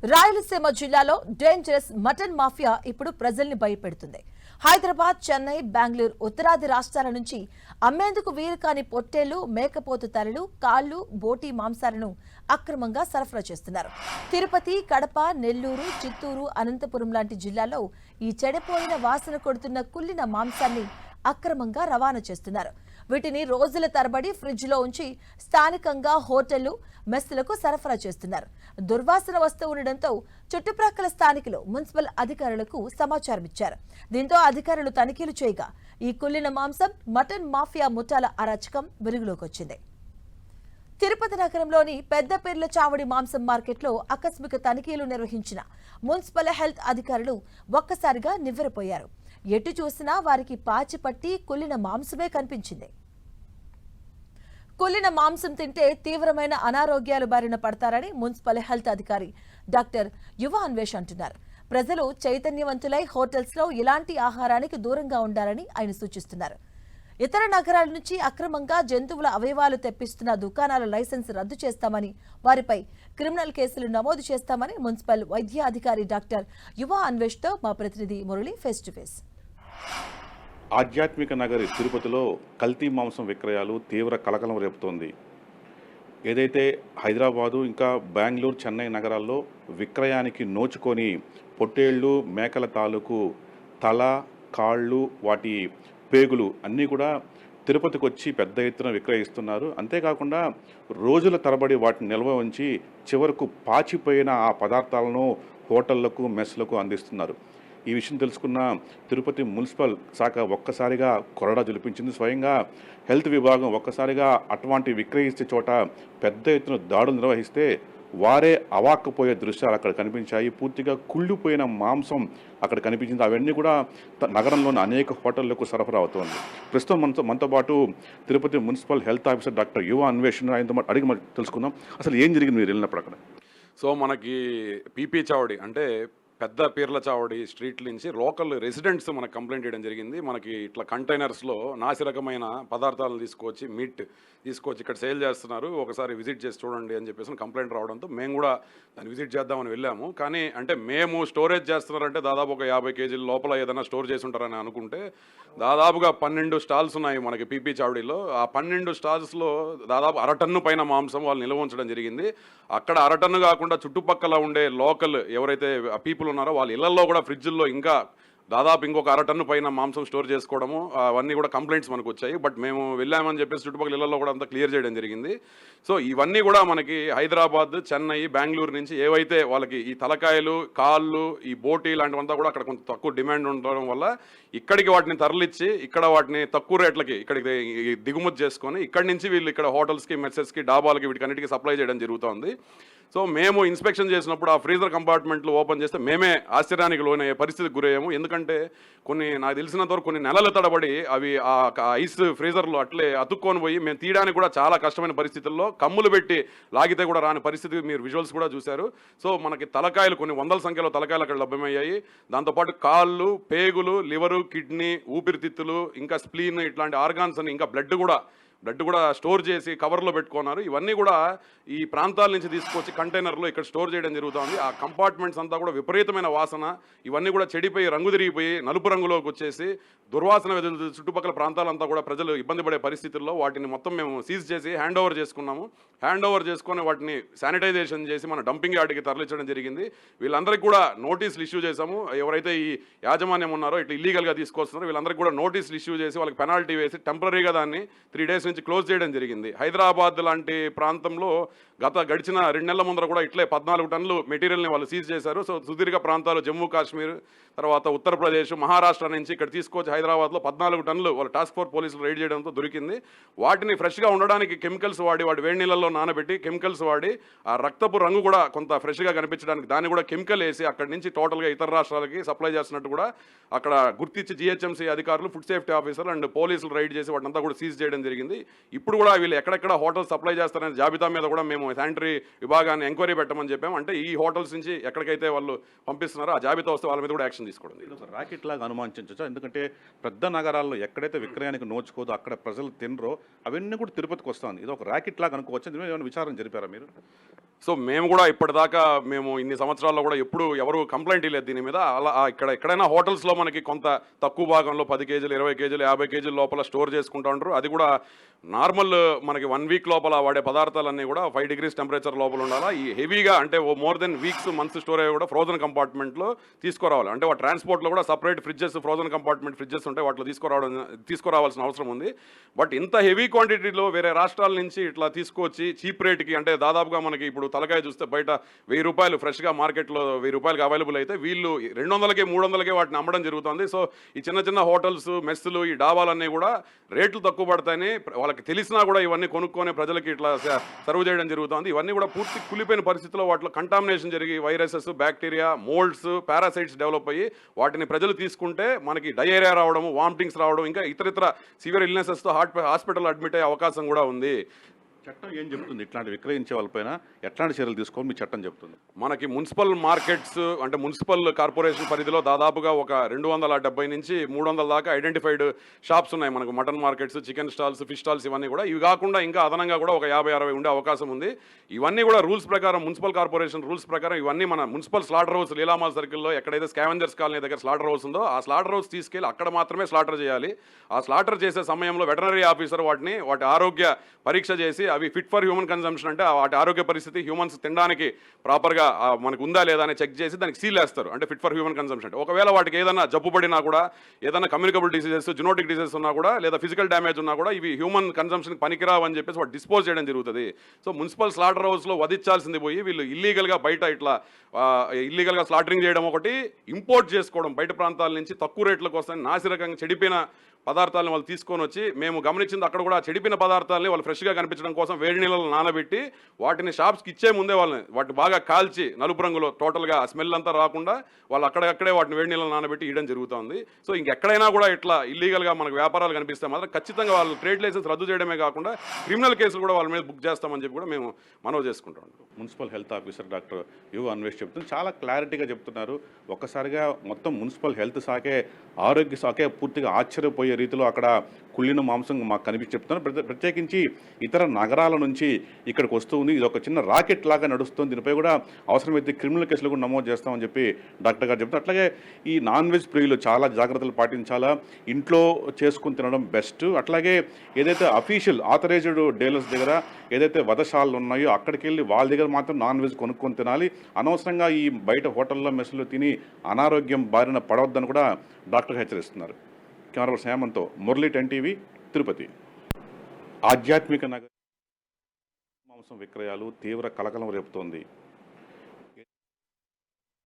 రాయలసీమ జిల్లాలో dangerous mutton mafia ఇప్పుడు ప్రజల్ని భయపెడుతుంది. హైదరాబాద్, చెన్నై, బెంగళూరు ఉత్తరాది రాష్ట్రాల నుంచి అమ్మేందుకు వీలుకాని పొట్టేళ్లు, మేకపోతు తలలు, కాళ్లు, బోటీ మాంసాలను అక్రమంగా సరఫరా చేస్తున్నారు. తిరుపతి, కడప, నెల్లూరు, చిత్తూరు, అనంతపురం లాంటి జిల్లాల్లో ఈ చెడిపోయిన వాసన కొడుతున్న కుళ్ళిన మాంసాన్ని అక్రమంగా రవాణా చేస్తున్నారు. వీటిని రోజుల తరబడి ఫ్రిడ్జ్ లో ఉంచి స్థానికంగా హోటళ్లు, మెస్సులకు సరఫరా చేస్తున్నారు. దుర్వాసన వస్తూ ఉండడంతో చుట్టుప్రక్కల స్థానికులు మున్సిపల్ అధికారులకు సమాచారం ఇచ్చారు. దీంతో అధికారులు తనిఖీలు చేయగా ఈ కుళ్ళిన మాంసం, మటన్ మాఫియా ముఠాల అరాచకం వెలుగులోకి వచ్చింది. తిరుపతి నగరంలోని పెద్దపీర్ల చావడి మాంసం మార్కెట్లో ఆకస్మిక తనిఖీలు నిర్వహించిన మున్సిపల్ హెల్త్ అధికారులు ఒక్కసారిగా నివ్వెరపోయారు. ఎటు చూసినా వారికి పాచిపట్టి కుళ్ళిన మాంసమే కనిపించింది. కుళ్ళిన మాంసం తింటే తీవ్రమైన అనారోగ్యాలు బారిన పడతారని మున్సిపల్ హెల్త్ అధికారి డాక్టర్ యువ అన్వేష్ అంటున్నారు. ప్రజలు చైతన్యవంతులై హోటల్స్ లో ఇలాంటి ఆహారానికి దూరంగా ఉండాలని ఆయన సూచిస్తున్నారు. ఇతర నగరాల నుంచి అక్రమంగా జంతువుల అవయవాలు తెప్పిస్తున్న దుకాణాల లైసెన్స్ రద్దు చేస్తామని, వారిపై క్రిమినల్ కేసులు నమోదు చేస్తామని మున్సిపల్ వైద్య అధికారి డాక్టర్ యువ అన్వేష్ తో మా ప్రతినిధి మురళి ఫేస్ టు ఫేస్. ఆధ్యాత్మిక నగరి తిరుపతిలో కల్తీ మాంసం విక్రయాలు తీవ్ర కలకలం రేపుతోంది. ఏదైతే హైదరాబాదు, ఇంకా బెంగళూరు, చెన్నై నగరాల్లో విక్రయానికి నోచుకొని పొట్టేళ్లు, మేకల తాలూకు తల, కాళ్ళు, వాటి పేగులు అన్నీ కూడా తిరుపతికి వచ్చి పెద్ద ఎత్తున విక్రయిస్తున్నారు. అంతేకాకుండా రోజుల తరబడి వాటిని నిల్వ ఉంచి చివరకు పాచిపోయిన ఆ పదార్థాలను హోటళ్లకు, మెస్లకు అందిస్తున్నారు. ఈ విషయం తెలుసుకున్న తిరుపతి మున్సిపల్ శాఖ ఒక్కసారిగా కొరడా జులిపించింది. స్వయంగా హెల్త్ విభాగం ఒక్కసారిగా అటువంటి విక్రయిస్తే చోట పెద్ద ఎత్తున దాడులు నిర్వహిస్తే వారే అవాక్కపోయే దృశ్యాలు అక్కడ కనిపించాయి. పూర్తిగా కుళ్ళిపోయిన మాంసం అక్కడ కనిపించింది. అవన్నీ కూడా నగరంలోని అనేక హోటళ్లకు సరఫరా అవుతోంది. ప్రస్తుతం మనతో పాటు Tirupati municipal health officer doctor యువ అన్వేషణ, ఆయనతో అడిగి తెలుసుకుందాం అసలు ఏం జరిగింది మీరు వెళ్ళినప్పుడు అక్కడ. సో మనకి పీపీ చావడి అంటే పెద్ద పీర్ల చావడి స్ట్రీట్ నుంచి లోకల్ రెసిడెంట్స్ మనకు కంప్లైంట్ చేయడం జరిగింది. మనకి ఇట్లా కంటైనర్స్లో నాసిరకమైన పదార్థాలను తీసుకొచ్చి మీట్ తీసుకొచ్చి ఇక్కడ సేల్ చేస్తున్నారు, ఒకసారి విజిట్ చేసి చూడండి అని చెప్పేసి కంప్లైంట్ రావడంతో మేము కూడా దాన్ని విజిట్ చేద్దామని వెళ్ళాము. కానీ అంటే మేము స్టోరేజ్ చేస్తున్నారంటే దాదాపు ఒక 50 కేజీల లోపల ఏదైనా స్టోర్ చేసి ఉంటారని అనుకుంటే దాదాపుగా 12 స్టాల్స్ ఉన్నాయి మనకి పీపీ చావడిలో. ఆ 12 స్టాల్స్లో దాదాపు 1/2 టన్ను పైన మాంసం వాళ్ళు నిల్వ ఉంచడం జరిగింది. అక్కడ 1/2 టన్ను కాకుండా చుట్టుపక్కల ఉండే లోకల్ ఎవరైతే పీపుల్ ఉన్నారో వాళ్ళ ఇళ్లలో కూడా ఫ్రిడ్జ్ల్లో ఇంకా దాదాపు ఇంకొక 1/2 టన్ను పైన మాంసం స్టోర్ చేసుకోవడము, అవన్నీ కూడా కంప్లైంట్స్ మనకు వచ్చాయి. బట్ మేము వెళ్ళామని చెప్పేసి చుట్టుపక్కల ఇళ్లలో కూడా అంతా క్లియర్ చేయడం జరిగింది. సో ఇవన్నీ కూడా మనకి హైదరాబాద్, చెన్నై, బెంగళూరు నుంచి ఏవైతే వాళ్ళకి ఈ తలకాయలు, కాళ్ళు, ఈ బోటీ లాంటివంతా కూడా అక్కడ కొంత తక్కువ డిమాండ్ ఉండడం వల్ల ఇక్కడికి వాటిని తరలిచ్చి ఇక్కడ వాటిని తక్కువ రేట్లకి ఇక్కడికి దిగుమతి చేసుకొని ఇక్కడి నుంచి వీళ్ళు ఇక్కడ హోటల్స్కి, మెస్సెస్కి, డాబాలకి వీటికన్నిటికీ సప్లై చేయడం జరుగుతుంది. సో మేము ఇన్స్పెక్షన్ చేసినప్పుడు ఆ ఫ్రీజర్ కంపార్ట్మెంట్లు ఓపెన్ చేస్తే మేమే ఆశ్చర్యానికి లోనయ్యే పరిస్థితికి గురయ్యాము. ఎందుకంటే నాకు తెలిసినంత వరకు కొన్ని నెలల తడబడి అవి ఆ ఐస్ ఫ్రీజర్లో అట్లే అతుక్కొని పోయి మేము తీయడానికి కూడా చాలా కష్టమైన పరిస్థితుల్లో కమ్ములు పెట్టి లాగితే కూడా రాని పరిస్థితి మీరు విజువల్స్ కూడా చూశారు. సో మనకి తలకాయలు కొన్ని వందల సంఖ్యలో తలకాయలు అక్కడ లభ్యమయ్యాయి. దాంతోపాటు కాళ్ళు, పేగులు, లివరు, కిడ్నీ, ఊపిరితిత్తులు, ఇంకా స్ప్లీన్ ఇట్లాంటి ఆర్గాన్స్ అని ఇంకా బ్లడ్ కూడా స్టోర్ చేసి కవర్లో పెట్టుకున్నారు. ఇవన్నీ కూడా ఈ ప్రాంతాల నుంచి తీసుకొచ్చి కంటైనర్లో ఇక్కడ స్టోర్ చేయడం జరుగుతుంది. ఆ కంపార్ట్మెంట్స్ అంతా కూడా విపరీతమైన వాసన, ఇవన్నీ కూడా చెడిపోయి రంగు తిరిగిపోయి నలుపు రంగులోకి వచ్చేసి దుర్వాసన వెదులుతుంది. చుట్టుపక్కల ప్రాంతాలంతా కూడా ప్రజలు ఇబ్బంది పడే పరిస్థితుల్లో వాటిని మొత్తం మేము సీజ్ చేసి హ్యాండ్ ఓవర్ చేసుకున్నాము. హ్యాండ్ ఓవర్ చేసుకొని వాటిని శానిటైజేషన్ చేసి మన డంపింగ్ యార్డ్కి తరలించడం జరిగింది. వీళ్ళందరికీ కూడా నోటీసులు ఇష్యూ చేశాము. ఎవరైతే ఈ యాజమాన్యం ఉన్నారో ఇట్లా ఇల్లీగల్గా తీసుకొస్తున్నారో వీళ్ళందరికీ కూడా నోటీసులు ఇష్యూ చేసి వాళ్ళకి పెనాల్టీ వేసి టెంపరీగా దాన్ని 3 డేస్ నుంచి క్లోజ్ చేయడం జరిగింది. హైదరాబాద్ లాంటి ప్రాంతంలో గడిచిన 2 నెలల ముందర కూడా ఇట్లే 14 టన్నులు మెటీరియల్ని వాళ్ళు సీజ్ చేశారు. సో సుదీర్ఘ ప్రాంతాలు జమ్మూ కాశ్మీర్, తర్వాత ఉత్తరప్రదేశ్, మహారాష్ట్ర నుంచి ఇక్కడ తీసుకొచ్చి హైదరాబాద్లో 14 టన్నులు వాళ్ళ టాస్క్ ఫోర్స్ పోలీసులు రైడ్ చేయడంతో దొరికింది. వాటిని ఫ్రెష్గా ఉండడానికి కెమికల్స్ వాడి వేడి నీళ్ళల్లో నానబెట్టి కెమికల్స్ వాడి ఆ రక్తపు రంగు కూడా కొంత ఫ్రెష్గా కనిపించడానికి దాన్ని కూడా కెమికల్ వేసి అక్కడి నుంచి టోటల్గా ఇతర రాష్ట్రాలకి సప్లై చేస్తున్నట్టు కూడా అక్కడ గుర్తించి జిహెచ్ఎంసీ అధికారులు, ఫుడ్ సేఫ్టీ ఆఫీసర్ అండ్ పోలీసులు రైడ్ చేసి వాటినంతా కూడా సీజ్ చేయడం జరిగింది. ఇప్పుడు కూడా వీళ్ళు ఎక్కడెక్కడ హోటల్ సప్లై చేస్తారనే జాబితా మీద కూడా మేము శానిటరీ విభాగాన్ని ఎంక్వైరీ పెట్టమని చెప్పాము. అంటే ఈ హోటల్స్ నుంచి ఎక్కడికైతే వాళ్ళు పంపిస్తున్నారో ఆ జాబితా వస్తే వాళ్ళ మీద కూడా యాక్షన్ తీసుకోవడం. రాకెట్ లాగా అనుమానించవచ్చు. ఎందుకంటే పెద్ద నగరాల్లో ఎక్కడైతే విక్రయానికి నోచుకోదో అక్కడ ప్రజలు తినరో అవన్నీ కూడా తిరుపతికి వస్తుంది. ఇది ఒక రాకెట్ లాగా అనుకోవచ్చు. ఏమైనా విచారణ జరిపారా మీరు? సో మేము కూడా ఇప్పటిదాకా మేము ఇన్ని సంవత్సరాల్లో కూడా ఎప్పుడు ఎవరు కంప్లైంట్ ఇవ్వలేదు దీని మీద. అలా ఎక్కడైనా హోటల్స్లో మనకి కొంత తక్కువ భాగంలో 10 కేజీలు 20 కేజీలు 50 కేజీల లోపల స్టోర్ చేసుకుంటూ ఉంటారు. అది కూడా నార్మల్ మనకి 1 వీక్ లోపల వాడే పదార్థాలన్నీ కూడా 5 degrees టెంపరేచర్ లోపల ఉండాలా. ఈ హెవీగా అంటే more than weeks months store అయ్యి కూడా ఫ్రోజన్ కంపార్ట్మెంట్లో తీసుకురావాలి. అంటే వాటి ట్రాన్స్పోర్ట్లో కూడా separate fridges, frozen compartment fridges ఉంటాయి, వాటిలో తీసుకురావాల్సిన అవసరం ఉంది. బట్ ఇంత హెవీ క్వాంటిటీలో వేరే రాష్ట్రాల నుంచి ఇట్లా తీసుకొచ్చి చీప్ రేట్కి, అంటే దాదాపుగా మనకి ఇప్పుడు తలకాయ చూస్తే బయట 1000 రూపాయలు ఫ్రెష్గా మార్కెట్లో 1000 రూపాయలకి అవైలబుల్ అయితే వీళ్ళు 200కే 300కే వాటిని అమ్మడం జరుగుతుంది. సో ఈ చిన్న చిన్న హోటల్స్, మెస్సులు, ఈ డాబాలన్నీ కూడా రేట్లు తక్కువ పడతాయని వాళ్ళకి తెలిసినా కూడా ఇవన్నీ కొనుక్కొని ప్రజలకి ఇట్లా సర్వ్ చేయడం జరుగుతుంది. ఇవన్నీ కూడా పూర్తి కులిపోయిన పరిస్థితిలో వాటిలో కంటామినేషన్ జరిగి viruses, bacteria, moulds, parasites develop అయ్యి వాటిని ప్రజలు తీసుకుంటే మనకి డయేరియా రావడం, వామిటింగ్స్ రావడం, ఇంకా ఇతరితర సివియర్ ఇల్నెసెస్తో హాస్పిటల్ అడ్మిట్ అయ్యే అవకాశం కూడా ఉంది. చట్టం ఏం చెప్తుంది? ఇట్లాంటి విక్రయించే వాళ్ళపైన ఎట్లాంటి చర్యలు తీసుకోవాలి మీ చట్టం చెప్తుంది? మనకి మున్సిపల్ మార్కెట్స్ అంటే మున్సిపల్ కార్పొరేషన్ పరిధిలో దాదాపుగా ఒక 270 నుంచి 300 దాకా ఐడెంటిఫైడ్ షాప్స్ ఉన్నాయి. మనకు mutton markets, chicken stalls, fish stalls ఇవన్నీ కూడా. ఇవి కాకుండా ఇంకా అదనంగా కూడా ఒక 50-60 ఉండే అవకాశం ఉంది. ఇవన్నీ కూడా రూల్స్ ప్రకారం, మున్సిపల్ కార్పొరేషన్ రూల్స్ ప్రకారం ఇవన్నీ మన మున్సిపల్ స్లాటర్ హౌస్, లీలామాల్ సర్కిల్లో ఎక్కడైతే స్కావెంజర్స్ కాలనీ దగ్గర స్లాటర్ హౌస్ ఉందో ఆ స్లాటర్ హౌస్ తీసుకెళ్ళి అక్కడ మాత్రమే స్లాటర్ చేయాలి. ఆ స్లాటర్ చేసే సమయంలో వెటనరీ ఆఫీసర్ వాటి ఆరోగ్య పరీక్ష చేసి అవి ఫిట్ ఫర్ హ్యూమన్ కన్జంప్షన్, అంటే వాటి ఆరోగ్య పరిస్థితి హ్యూమన్స్ తినడానికి ప్రాపర్గా మనకు ఉందా లేదా అని చెక్ చేసి దానికి సీల్ వేస్తారు. అంటే ఫిట్ ఫర్ హ్యూమన్ కన్జంప్షన్. ఒకవేళ వాటికి ఏదైనా జబ్బు పడినా కూడా, ఏదైనా కమ్యూనికబుల్ డిసీజెస్, జెనోటిక్ డిసీజెస్ ఉన్నా కూడా, లేదా ఫిజికల్ డ్యామేజ్ ఉన్నా కూడా ఇవి హ్యూమన్ కన్జంప్షన్కి పనికిరావు అని చెప్పేసి వాటి డిస్పోజ్ చేయడం జరుగుతుంది. సో మున్సిపల్ స్లాటర్ హౌస్లో వధించాల్సింది పోయి వీళ్ళు ఇల్లీగల్గా బయట ఇట్లా ఇల్లీగల్గా స్లాటరింగ్ చేయడం ఒకటి, ఇంపోర్ట్ చేసుకోవడం బయట ప్రాంతాల నుంచి తక్కువ రేట్లకు వస్తాయని నాసిరకంగా చెడిపోయిన పదార్థాలను వాళ్ళు తీసుకొని వచ్చి, మేము గమనించింది అక్కడ కూడా చెడిపిన పదార్థాలని వాళ్ళు ఫ్రెష్గా కనిపించడం కోసం వేడి నీళ్ళలో నానబెట్టి వాటిని షాప్స్కి ఇచ్చే ముందే వాటిని బాగా కాల్చి నలుపు రంగులో టోటల్గా ఆ స్మెల్ అంతా రాకుండా వాళ్ళు అక్కడే వాటిని వేడి నీళ్ళలో నానబెట్టి ఇవ్వడం జరుగుతుంది. సో ఇంకెక్కడైనా కూడా ఇట్లా ఇల్లీగల్గా మనకు వ్యాపారాలు కనిపిస్తే మాత్రం ఖచ్చితంగా వాళ్ళు ట్రేడ్ లైసెన్స్ రద్దు చేయడమే కాకుండా క్రిమినల్ కేసులు కూడా వాళ్ళ మీద బుక్ చేస్తామని చెప్పి కూడా మేము మనవి చేసుకుంటాం. Municipal health officer doctor you Anvesh చెప్తుంది, చాలా క్లారిటీగా చెప్తున్నారు. ఒక్కసారిగా మొత్తం మున్సిపల్ హెల్త్ శాఖే, ఆరోగ్య శాఖే పూర్తిగా ఆశ్చర్యపోయే రీతిలో అక్కడ కుళ్ళిన మాంసం మాకు కనిపించి చెప్తున్నారు. ప్రత్యేకించి ఇతర నగరాల నుంచి ఇక్కడికి వస్తూ ఉంది. ఇది ఒక చిన్న రాకెట్ లాగా నడుస్తుంది. దీనిపై కూడా అవసరమైతే క్రిమినల్ కేసులు కూడా నమోదు చేస్తామని చెప్పి డాక్టర్ గారు చెప్తున్నారు. అట్లాగే ఈ నాన్ వెజ్ ప్రియులు చాలా జాగ్రత్తలు పాటించాలా, ఇంట్లో చేసుకుని తినడం బెస్ట్. అట్లాగే ఏదైతే అఫీషియల్ ఆథరైజ్డ్ డీలర్స్ దగ్గర ఏదైతే వధశాలలు ఉన్నాయో అక్కడికి వెళ్ళి వాళ్ళ దగ్గర మాత్రం నాన్ వెజ్ కొనుక్కొని తినాలి. అనవసరంగా ఈ బయట హోటల్లో మెస్సులు తిని అనారోగ్యం బారిన పడవద్దని కూడా డాక్టర్ హెచ్చరిస్తున్నారు. కెమెరా పర్సన్ హేమంత్తో మురళి, 10 టీవీ, తిరుపతి. ఆధ్యాత్మిక నగర మాంసం విక్రయాలు తీవ్ర కలకలం రేపుతోంది.